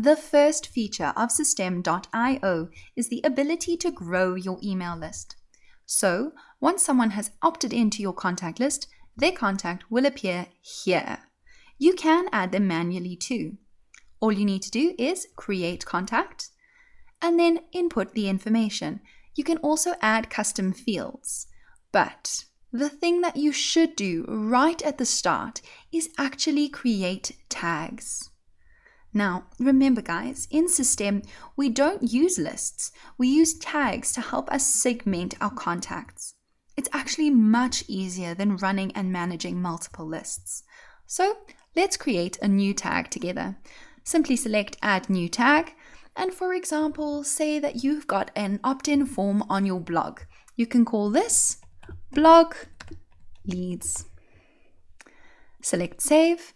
The first feature of System.io is the ability to grow your email list. So, once someone has opted into your contact list, their contact will appear here. You can add them manually too. All you need to do is create contact and then input the information. You can also add custom fields. But the thing that you should do right at the start is actually create tags. Now, remember guys, in System, we don't use lists. We use tags to help us segment our contacts. It's actually much easier than running and managing multiple lists. So let's create a new tag together. Simply select Add New Tag. And for example, say that you've got an opt-in form on your blog. You can call this Blog Leads. Select Save.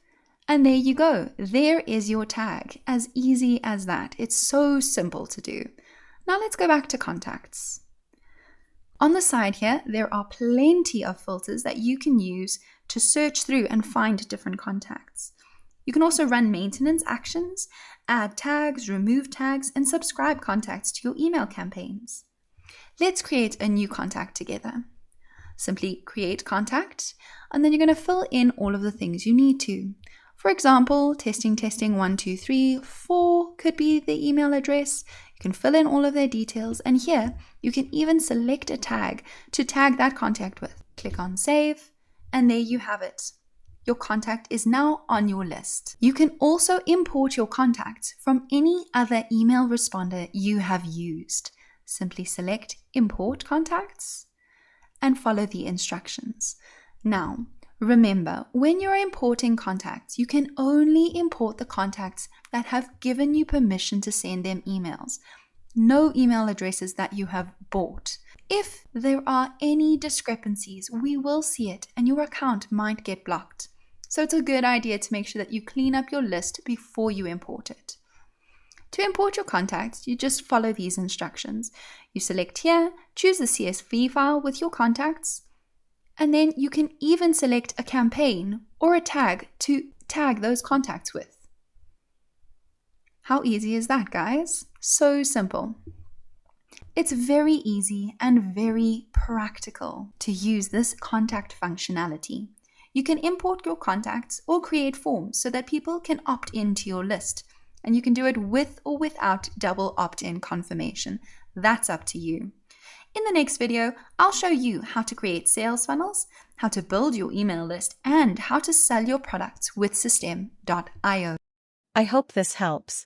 And there you go. There is your tag. As easy as that. It's so simple to do. Now let's go back to contacts. On the side here, there are plenty of filters that you can use to search through and find different contacts. You can also run maintenance actions, add tags, remove tags, and subscribe contacts to your email campaigns. Let's create a new contact together. Simply create contact, and then you're going to fill in all of the things you need to. For example, testing 1, 2, 3, 4 could be the email address. You can fill in all of their details, and here you can even select a tag to tag that contact with. Click on Save, and there you have it. Your contact is now on your list. You can also import your contacts from any other email responder you have used. Simply select Import Contacts and follow the instructions. Now, remember, when you're importing contacts, you can only import the contacts that have given you permission to send them emails. No email addresses that you have bought. If there are any discrepancies, we will see it and your account might get blocked. So it's a good idea to make sure that you clean up your list before you import it. To import your contacts, you just follow these instructions. You select here, choose the CSV file with your contacts, and then you can even select a campaign or a tag to tag those contacts with. How easy is that, guys? So simple. It's very easy and very practical to use this contact functionality. You can import your contacts or create forms so that people can opt into your list. And you can do it with or without double opt-in confirmation. That's up to you. In the next video, I'll show you how to create sales funnels, how to build your email list, and how to sell your products with System.io. I hope this helps.